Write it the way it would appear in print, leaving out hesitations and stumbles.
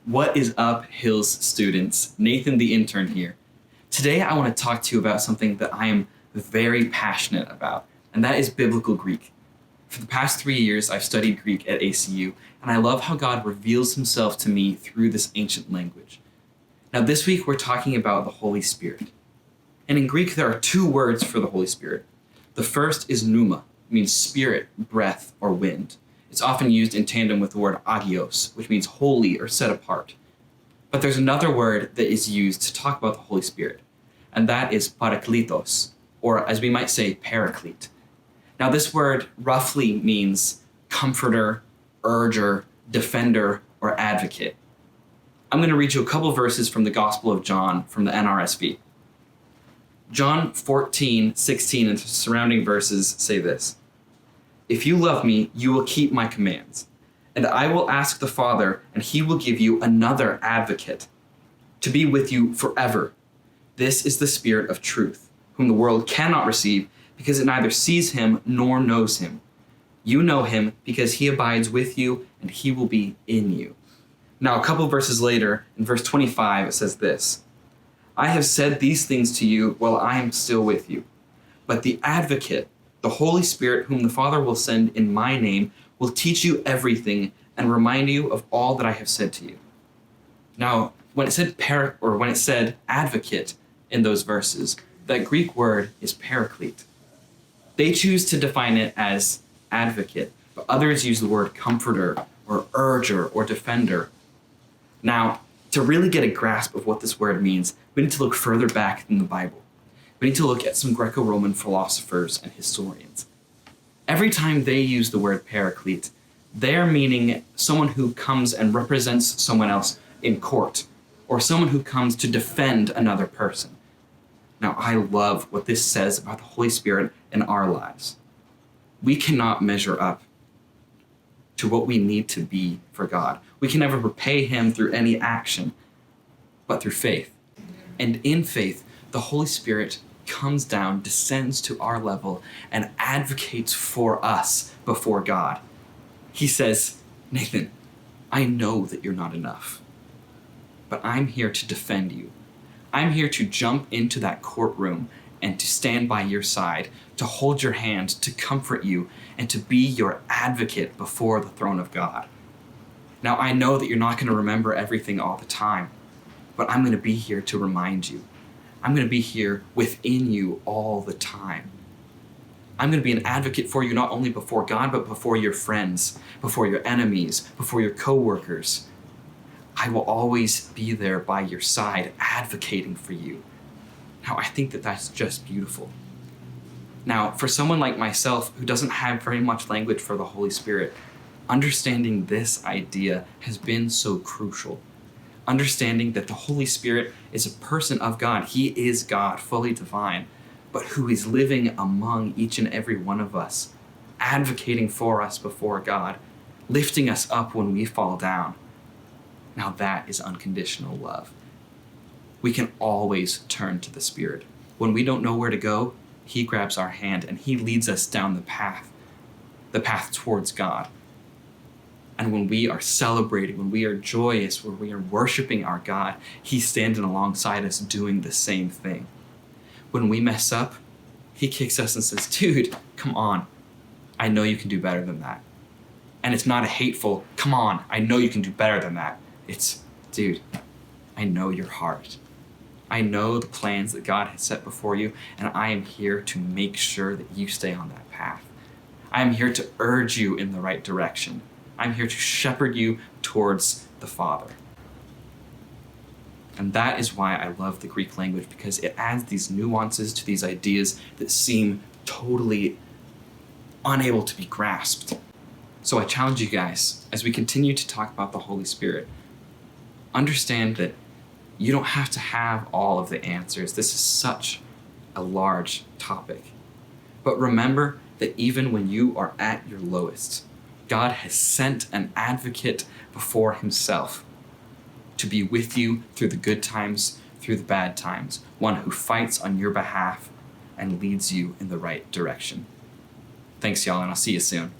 What is up, Hills students? Nathan the intern here. Today I want to talk to you about something that I am very passionate about, and that is biblical Greek. For the past 3 years, I've studied Greek at ACU, and I love how God reveals himself to me through this ancient language. Now this week we're talking about the Holy Spirit. And in Greek there are two words for the Holy Spirit. The first is pneuma, means spirit, breath, or wind. It's often used in tandem with the word agios, which means holy or set apart. But there's another word that is used to talk about the Holy Spirit, and that is parakletos, or as we might say, paraclete. Now this word roughly means comforter, urger, defender, or advocate. I'm going to read you a couple verses from the Gospel of John from the NRSV. John 14:16 and the surrounding verses say this: "If you love me, you will keep my commands, and I will ask the Father, and he will give you another advocate to be with you forever. This is the Spirit of truth, whom the world cannot receive because it neither sees him nor knows him. You know him because he abides with you, and he will be in you." Now, a couple verses later, in verse 25, it says this: "I have said these things to you while I am still with you. But the advocate, the Holy Spirit, whom the Father will send in my name, will teach you everything and remind you of all that I have said to you." Now, when it said advocate in those verses, that Greek word is paraclete. They choose to define it as advocate, but others use the word comforter or urger or defender. Now, to really get a grasp of what this word means, we need to look further back in the Bible. We need to look at some Greco-Roman philosophers and historians. Every time they use the word paraclete, they're meaning someone who comes and represents someone else in court, or someone who comes to defend another person. Now, I love what this says about the Holy Spirit in our lives. We cannot measure up to what we need to be for God. We can never repay him through any action, but through faith. And in faith, the Holy Spirit comes down, descends to our level, and advocates for us before God. He says, "Nathan, I know that you're not enough, but I'm here to defend you. I'm here to jump into that courtroom and to stand by your side, to hold your hand, to comfort you, and to be your advocate before the throne of God. Now, I know that you're not going to remember everything all the time, but I'm going to be here to remind you. I'm going to be here within you all the time. I'm going to be an advocate for you not only before God, but before your friends, before your enemies, before your coworkers. I will always be there by your side, advocating for you." Now, I think that that's just beautiful. Now, for someone like myself who doesn't have very much language for the Holy Spirit, understanding this idea has been so crucial. Understanding that the Holy Spirit is a person of God. He is God, fully divine, but who is living among each and every one of us, advocating for us before God, lifting us up when we fall down. Now that is unconditional love. We can always turn to the Spirit. When we don't know where to go, he grabs our hand and he leads us down the path towards God. And when we are celebrating, when we are joyous, when we are worshiping our God, he's standing alongside us doing the same thing. When we mess up, he kicks us and says, "Dude, come on. I know you can do better than that." And it's not a hateful, "Come on, I know you can do better than that." It's, "Dude, I know your heart. I know the plans that God has set before you, and I am here to make sure that you stay on that path. I am here to urge you in the right direction. I'm here to shepherd you towards the Father." And that is why I love the Greek language, because it adds these nuances to these ideas that seem totally unable to be grasped. So I challenge you guys, as we continue to talk about the Holy Spirit, understand that you don't have to have all of the answers. This is such a large topic. But remember that even when you are at your lowest, God has sent an advocate before himself to be with you through the good times, through the bad times, one who fights on your behalf and leads you in the right direction. Thanks, y'all, and I'll see you soon.